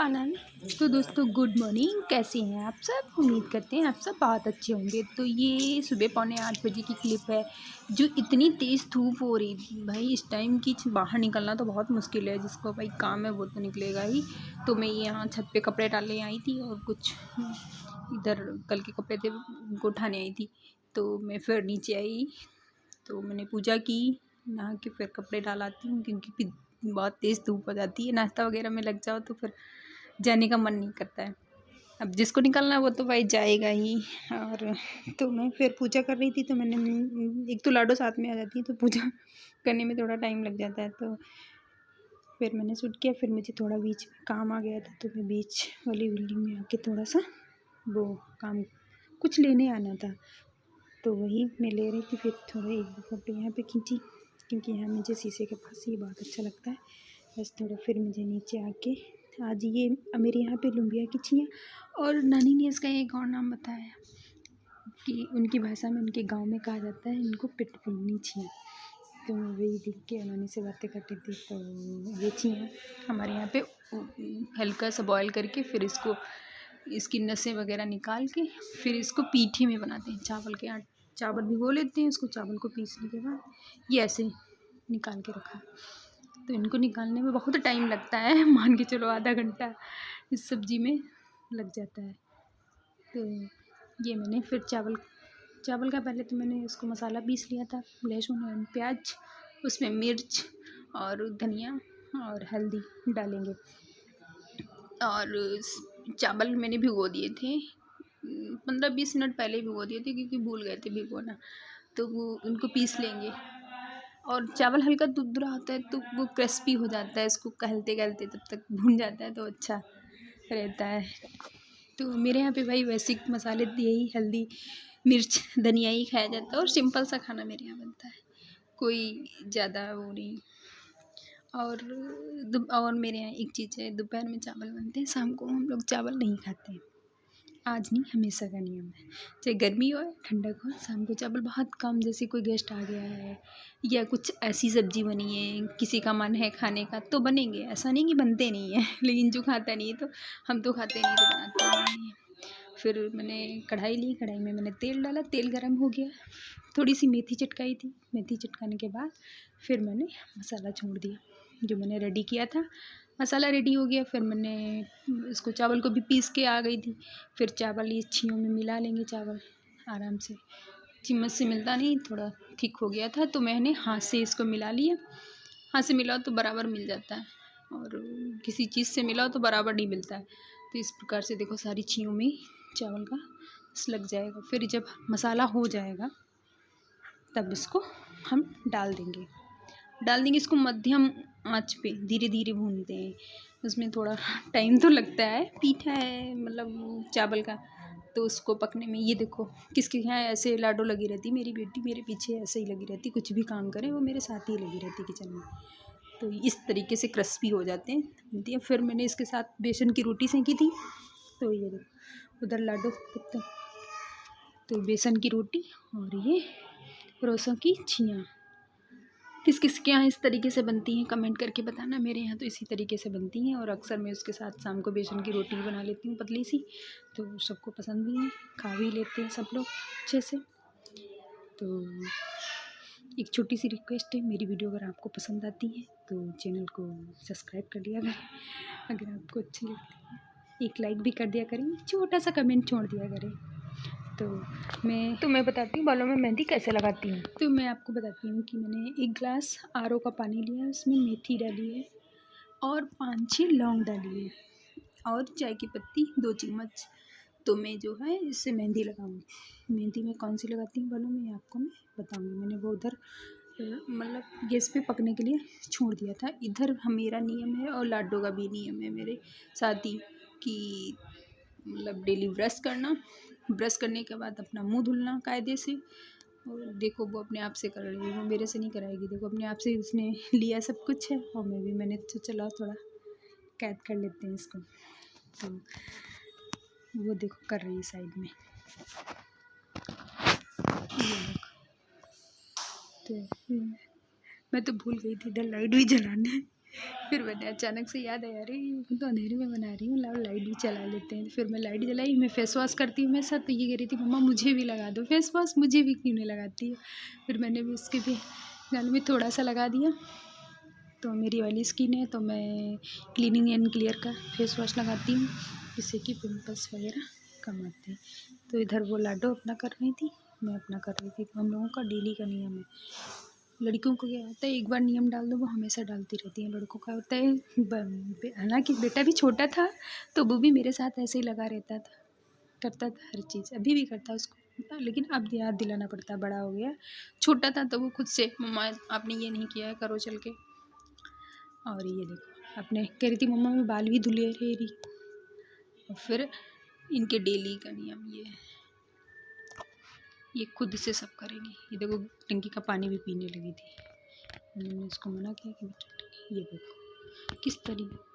आनंद। तो दोस्तों good morning, कैसे हैं आप सब? उम्मीद करते हैं आप सब बहुत अच्छे होंगे। तो ये सुबह 7:45 की क्लिप है। जो इतनी तेज़ धूप हो रही थी भाई, इस टाइम की बाहर निकलना तो बहुत मुश्किल है। जिसको भाई काम है वो तो निकलेगा ही। तो मैं यहाँ छत पे कपड़े डालने आई थी और कुछ इधर कल के कपड़े थे उनको उठाने आई थी। तो मैं फिर नीचे आई, तो मैंने पूजा की, नहा के फिर कपड़े डाल आती हूँ क्योंकि फिर बहुत तेज़ धूप हो जाती है। नाश्ता वगैरह में लग जाओ तो फिर जाने का मन नहीं करता है। अब जिसको निकलना है वो तो भाई जाएगा ही। और तो मैं फिर पूजा कर रही थी, तो मैंने एक तो लाडो साथ में आ जाती है तो पूजा करने में थोड़ा टाइम लग जाता है। तो फिर मैंने शूट किया। फिर मुझे थोड़ा बीच में काम आ गया था, तो मैं बीच वाली बिल्डिंग में आके थोड़ा सा वो काम कुछ लेने आना था, तो वही मैं ले रही थी। फिर थोड़ा एक दो फोटो यहाँ पे खींची क्योंकि यहाँ मुझे शीशे के पास ही बहुत अच्छा लगता है। बस थोड़ा फिर मुझे नीचे आके आज ये मेरे यहाँ पे लुम्बिया की छियाँ, और नानी ने इसका एक और नाम बताया कि उनकी भाषा में उनके गांव में कहा जाता है इनको पिटपुलनी छियाँ। तो मैं वही देख के नानी से बातें करती थी। तो ये छियाँ हमारे यहाँ पे हल्का सा बॉयल करके फिर इसको इसकी नसें वगैरह निकाल के फिर इसको पीठी में बनाते हैं। चावल भिगो लेते हैं, उसको चावल को पीसने के बाद ये ऐसे निकाल के रखा। तो इनको निकालने में बहुत टाइम लगता है, मान के चलो आधा घंटा इस सब्ज़ी में लग जाता है। तो ये मैंने फिर चावल का पहले तो मैंने उसको मसाला पीस लिया था, लहसुन और प्याज, उसमें मिर्च और धनिया और हल्दी डालेंगे। और चावल मैंने भिगो दिए थे 15-20 मिनट पहले ही भिगो दिए थे क्योंकि भूल गए थे भिगोना। तो वो उनको पीस लेंगे। और चावल हल्का दुदरा होता है तो वो क्रिस्पी हो जाता है, इसको कहलते कहलते तब तक भून जाता है तो अच्छा रहता है। तो मेरे यहाँ पे भाई बेसिक मसाले यही हल्दी मिर्च धनिया ही खाया जाता है, और सिंपल सा खाना मेरे यहाँ बनता है, कोई ज़्यादा वो नहीं। और मेरे यहाँ एक चीज़ है, दोपहर में चावल बनते हैं, शाम को हम लोग चावल नहीं खाते हैं। आज नहीं, हमेशा का नियम है, चाहे गर्मी हो ठंडक हो, शाम को चावल बहुत कम। जैसे कोई गेस्ट आ गया है या कुछ ऐसी सब्जी बनी है, किसी का मन है खाने का तो बनेंगे, ऐसा नहीं कि बनते नहीं है लेकिन जो खाता नहीं है तो हम तो खाते नहीं तो बनाते नहीं है। फिर मैंने कढ़ाई ली, कढ़ाई में मैंने तेल डाला, तेल गर्म हो गया, थोड़ी सी मेथी चटकाई थी। मेथी चटकाने के बाद फिर मैंने मसाला छोड़ दिया जो मैंने रेडी किया था। मसाला रेडी हो गया, फिर मैंने इसको चावल को भी पीस के आ गई थी। फिर चावल ये छियों में मिला लेंगे, चावल आराम से, चम्मच से मिलता नहीं, थोड़ा थिक हो गया था तो मैंने हाथ से इसको मिला लिया। हाथ से मिलाओ तो बराबर मिल जाता है, और किसी चीज़ से मिलाओ तो बराबर नहीं मिलता है। तो इस प्रकार से देखो सारी छियों में चावल का लग जाएगा। फिर जब मसाला हो जाएगा तब इसको हम डाल देंगे इसको मध्यम आंच पे धीरे धीरे भूनते हैं। उसमें थोड़ा टाइम तो लगता है, पीठा है मतलब चावल का, तो उसको पकने में। ये देखो किसके यहाँ ऐसे लाडो लगी रहती, मेरी बेटी मेरे पीछे ऐसे ही लगी रहती, कुछ भी काम करे वो मेरे साथ ही लगी रहती किचन में। तो इस तरीके से क्रिस्पी हो जाते हैं, बनती है। फिर मैंने इसके साथ बेसन की रोटी सेंकी थी, तो ये देखो उधर लाडो पत्ता, तो बेसन की रोटी और ये परोसों की छियाँ। किस किस के यहाँ इस तरीके से बनती हैं कमेंट करके बताना। मेरे यहाँ तो इसी तरीके से बनती हैं, और अक्सर मैं उसके साथ शाम को बेसन की रोटी बना लेती हूँ पतली सी, तो सबको पसंद भी है, खा भी लेते हैं सब लोग अच्छे से। तो एक छोटी सी रिक्वेस्ट है, मेरी वीडियो अगर आपको पसंद आती है तो चैनल को सब्सक्राइब कर दिया करें। अगर आपको अच्छी लगती है एक लाइक भी कर दिया करें, छोटा सा कमेंट छोड़ दिया करें। तो मैं बताती हूँ बालों में मेहंदी कैसे लगाती हूँ। तो मैं आपको बताती हूँ कि मैंने 1 गिलास आर ओ का पानी लिया है, उसमें मेथी डाली है और 5-6 लौंग डाली है और चाय की पत्ती 2 चम्मच। तो मैं जो है इससे मेहंदी लगाऊंगी। मेहंदी में कौन सी लगाती हूँ बालों में आपको मैं बताऊँगी। मैंने वो उधर मतलब गैस पे पकने के लिए छोड़ दिया था। इधर मेरा नियम है और लाडो का भी नियम है मेरे साथ ही कि मतलब डेली ब्रश करने के बाद अपना मुंह धुलना कायदे से। और देखो वो अपने आप से कर रही है, वो मेरे से नहीं कराएगी। देखो अपने आप से उसने लिया सब कुछ है, और मैंने तो चला थोड़ा कैद कर लेते हैं इसको। तो वो देखो कर रही है साइड में, ये देखो। तो मैं तो भूल गई थी इधर लाइट भी जलाने, फिर मैंने अचानक से याद आया, अरे मैं तो अंधेरे में बना रही हूँ, लाओ लाइट भी चला लेते हैं। फिर मैं लाइट जलाई, मैं फेस वॉश करती हूँ मेरे साथ, तो ये कह रही थी मम्मा मुझे भी लगा दो फेस वॉश, मुझे भी क्यों नहीं लगाती है। फिर मैंने भी उसके भी गाल में थोड़ा सा लगा दिया। तो मेरी ऑयली स्किन है तो मैं क्लीनिंग एंड क्लियर का फेस वॉश लगाती हूँ, जिससे कि पिंपल्स वगैरह कम आते हैं। तो इधर वो लाडो अपना कर रही थी, मैं अपना कर रही थी। तो हम लोगों का डेली का नियम है। लड़कियों को क्या होता है, एक बार नियम डाल दो वो हमेशा डालती रहती हैं। लड़कों का होता है, हालांकि बेटा भी छोटा था तो वो भी मेरे साथ ऐसे ही लगा रहता था, करता था हर चीज़, अभी भी करता है उसको, लेकिन अब याद दिलाना पड़ता है, बड़ा हो गया। छोटा था तो वो खुद से मम्मा आपने ये नहीं किया है, करो चल के। और ये देखो अपने कह रही थी मम्मा मैं बाल भी धुले रही। और फिर इनके डेली का नियम ये है, ये खुद से सब करेंगे। ये देखो टंकी का पानी भी पीने लगी थी, मैंने उसको मना किया कि बेटा, ये देखो किस तरीके।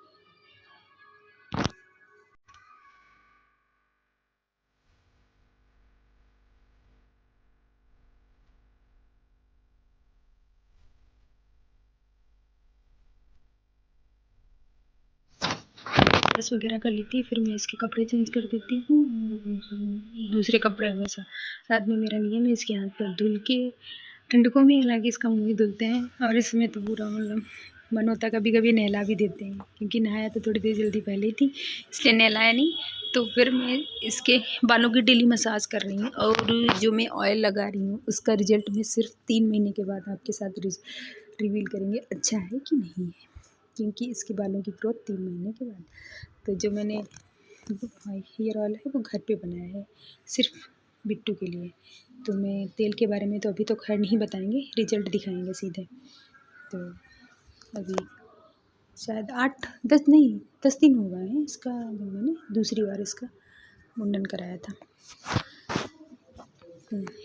ब्रश वगैरह कर लेती है, फिर मैं इसके कपड़े चेंज कर देती हूँ, दूसरे कपड़े वैसा। रात में मेरा नियम है इसके हाथ पर धुल के, ठंडकों में हालांकि इसका मुँह ही धुलते हैं, और इसमें तो पूरा मतलब मन होता कभी कभी नहला भी देते हैं, क्योंकि नहाया तो थोड़ी देर जल्दी पहले ही थी इसलिए नहलाया नहीं। तो फिर मैं इसके बालों की डेली मसाज कर रही हूँ, और जो मैं ऑयल लगा रही हूँ उसका रिजल्ट मैं सिर्फ 3 महीने के बाद आपके साथ रिवील करेंगे अच्छा है कि नहीं है, क्योंकि इसके बालों की ग्रोथ 3 महीने के बाद। तो जो मैंने हेयर ऑयल है वो घर पे बनाया है सिर्फ बिट्टू के लिए। तो मैं तेल के बारे में तो अभी तो खैर नहीं बताएंगे, रिजल्ट दिखाएंगे सीधे। तो अभी शायद 8-10 नहीं 10 दिन हो गए हैं इसका, जब मैंने दूसरी बार इसका मुंडन कराया था।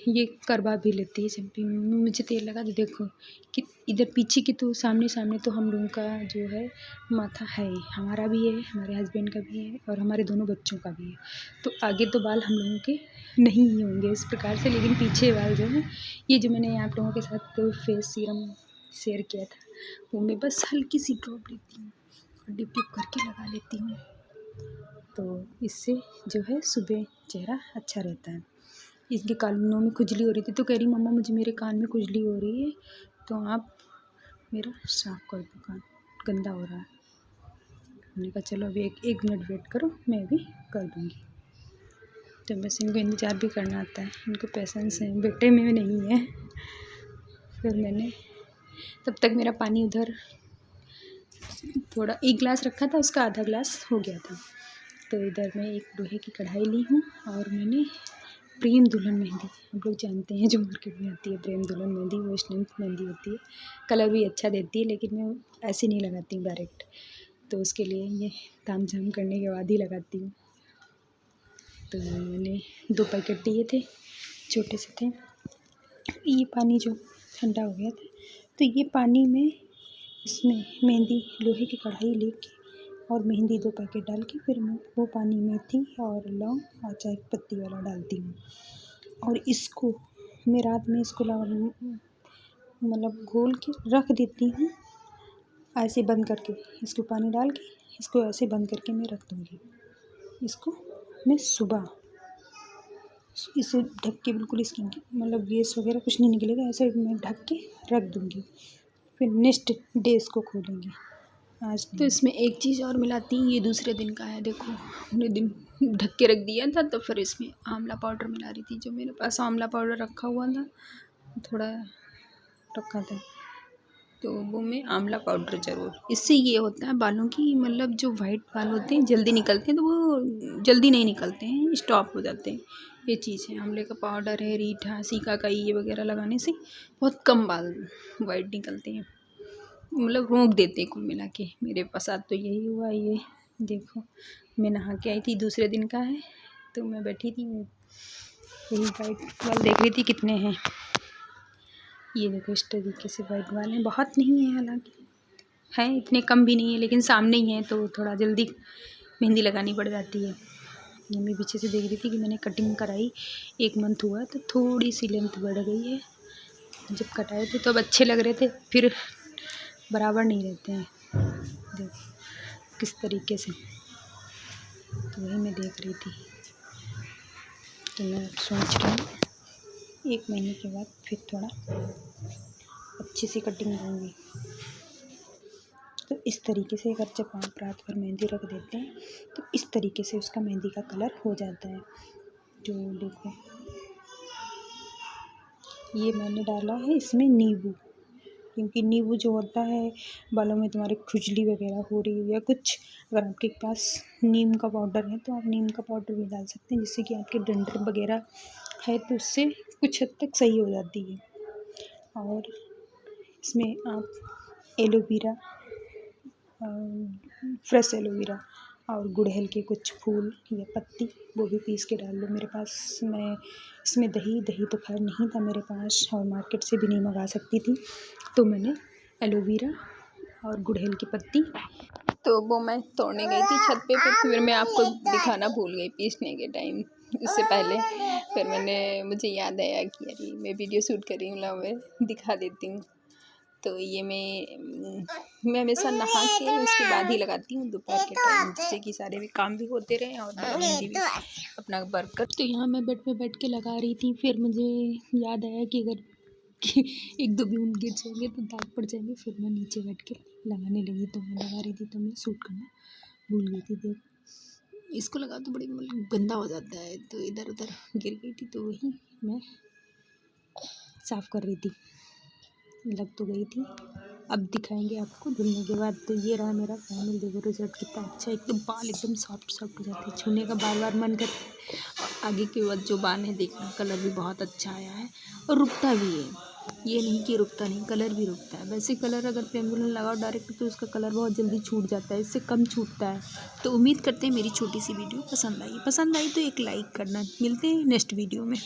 ये करवा भी लेती है जब भी मुझे तेल लगा तो देखो कि इधर पीछे की तो सामने तो हम लोगों का जो है माथा है, हमारा भी है, हमारे हस्बैंड का भी है, और हमारे दोनों बच्चों का भी है। तो आगे तो बाल हम लोगों के नहीं ही होंगे इस प्रकार से, लेकिन पीछे बाल जो है, ये जो मैंने आप लोगों के साथ तो फेस सीरम शेयर किया था, वो मैं बस हल्की सी ड्रॉप लेती हूँ और डिप डिप करके लगा लेती हूँ। तो इससे जो है सुबह चेहरा अच्छा रहता है। इसके कानों में खुजली हो रही थी तो कह रही मम्मा मुझे मेरे कान में खुजली हो रही है, तो आप मेरा साफ़ कर दो, कान गंदा हो रहा है। मैंने कहा चलो अभी एक मिनट वेट करो, मैं अभी कर दूँगी। तो बस इनको इंतज़ार भी करना आता है, इनको पेशेंस है, बेटे में भी नहीं है। फिर मैंने तब तक मेरा पानी उधर थोड़ा 1 गिलास रखा था, उसका आधा गिलास हो गया था। तो इधर मैं एक लोहे की कढ़ाई ली हूँ, और मैंने प्रेम दुल्हन मेहंदी, हम लोग जानते हैं जो मार्केट में आती है प्रेम दुल्हन मेहंदी, वो स्टैम्प मेहंदी होती है, कलर भी अच्छा देती है, लेकिन मैं ऐसे नहीं लगाती हूँ डायरेक्ट। तो उसके लिए ये ताम झाम करने के बाद ही लगाती हूँ। तो मैंने 2 पैकेट लिए थे, छोटे से थे। ये पानी जो ठंडा हो गया था, तो ये पानी में इसमें मेहंदी लोहे की कढ़ाई लेके और मेहंदी 2 पैकेट डाल के, फिर मैं वो पानी मेथी और लौंग और चाय पत्ती वाला डालती हूँ, और इसको मैं रात में इसको मतलब घोल के रख देती हूँ, ऐसे बंद करके, इसको पानी डाल के इसको ऐसे बंद करके मैं रख दूँगी। इसको मैं सुबह इसे ढक के, बिल्कुल इसकी मतलब गैस वगैरह कुछ नहीं निकलेगा, ऐसे मैं ढक के रख दूँगी, फिर नेक्स्ट डे इसको खोलूँगी। आज तो इसमें एक चीज़ और मिलाती हूँ, ये दूसरे दिन का है, देखो हमने दिन ढक के रख दिया था, तो फिर इसमें आंवला पाउडर मिला रही थी। जो मेरे पास आंवला पाउडर रखा हुआ था, थोड़ा रखा था, तो वो मैं आंवला पाउडर ज़रूर, इससे ये होता है बालों की मतलब जो वाइट बाल होते हैं जल्दी निकलते हैं, तो वो जल्दी नहीं निकलते हैं, स्टॉप हो जाते हैं। ये चीज़ है, आंवले का पाउडर है, रीठा सीकाकाई ये वगैरह लगाने से बहुत कम बाल वाइट निकलते हैं, मतलब रोक देते हैं कुल मिला के। मेरे साथ तो यही हुआ। ये देखो मैं नहा के आई थी, दूसरे दिन का है, तो मैं बैठी थी, यही वाइट बाल देख रही थी कितने हैं। ये देखो इस तरीके से वाइट बाल हैं, बहुत नहीं है हालांकि, हैं इतने कम भी नहीं है, लेकिन सामने ही है तो थोड़ा जल्दी मेहंदी लगानी पड़ जाती है। ये मैं पीछे से देख रही थी कि मैंने कटिंग कराई, 1 मंथ हुआ तो थोड़ी सी लेंथ बढ़ गई है। जब कटाए थे तो अब अच्छे लग रहे थे, फिर बराबर नहीं रहते हैं। किस तरीके से, तो वही मैं देख रही थी। तो मैं सोच रही हूँ 1 महीने के बाद फिर थोड़ा अच्छी सी कटिंग दूँगी। तो इस तरीके से अगर जब आप रात भर मेहंदी रख देते हैं तो इस तरीके से उसका मेहंदी का कलर हो जाता है। जो देखो ये मैंने डाला है इसमें नींबू, क्योंकि नींबू जो होता है बालों में तुम्हारे खुजली वगैरह हो रही हो या कुछ, अगर आपके पास नीम का पाउडर है तो आप नीम का पाउडर भी डाल सकते हैं, जिससे कि आपके डंडर वगैरह है तो उससे कुछ हद तक सही हो जाती है। और इसमें आप एलोवेरा, फ्रेश एलोवेरा और गुड़हल के कुछ फूल या पत्ती वो भी पीस के डाल लो। मेरे पास, मैं इसमें दही तो खैर नहीं था मेरे पास और मार्केट से भी नहीं मंगा सकती थी, तो मैंने एलोवेरा और गुड़हल की पत्ती, तो वो मैं तोड़ने गई थी छत पे, फिर मैं आपको दिखाना भूल गई पीसने के टाइम, उससे पहले फिर मुझे याद आया कि अरे मैं वीडियो शूट कर रही हूँ, ला मैं दिखा देती हूँ। तो ये मैं हमेशा नहा के उसके बाद ही लगाती हूँ दोपहर के टाइम, जिससे कि सारे भी काम भी होते रहें और मेहंदी भी अपना वर्क कर। तो यहाँ मैं बेड पे बैठ के लगा रही थी, फिर मुझे याद आया कि अगर 1-2 बूंद गिर जाएंगे तो दाग पड़ जाएंगे, फिर मैं नीचे बैठ के लगाने लगी। तो मैं लगा रही थी तो मैं शूट करना भूल गई थी। देख इसको लगा तो बड़ी गंदा हो जाता है, तो इधर उधर गिर गई थी, तो वही मैं साफ़ कर रही थी, लग तो गई थी। अब दिखाएंगे आपको धुलने के बाद। तो ये रहा मेरा फाइनल, देखो रिजल्ट कितना अच्छा, एकदम बाल एकदम सॉफ्ट हो जाते हैं, छूने का बार बार मन करता है। और आगे के बाद जो बाल है देखना, कलर भी बहुत अच्छा आया है और रुकता भी है, ये नहीं कि रुकता नहीं, कलर भी रुकता है। वैसे कलर अगर पेंसिल लगाओ डायरेक्ट तो उसका कलर बहुत जल्दी छूट जाता है, इससे कम छूटता है। तो उम्मीद करते हैं मेरी छोटी सी वीडियो पसंद आई तो एक लाइक करना। मिलते हैं नेक्स्ट वीडियो में।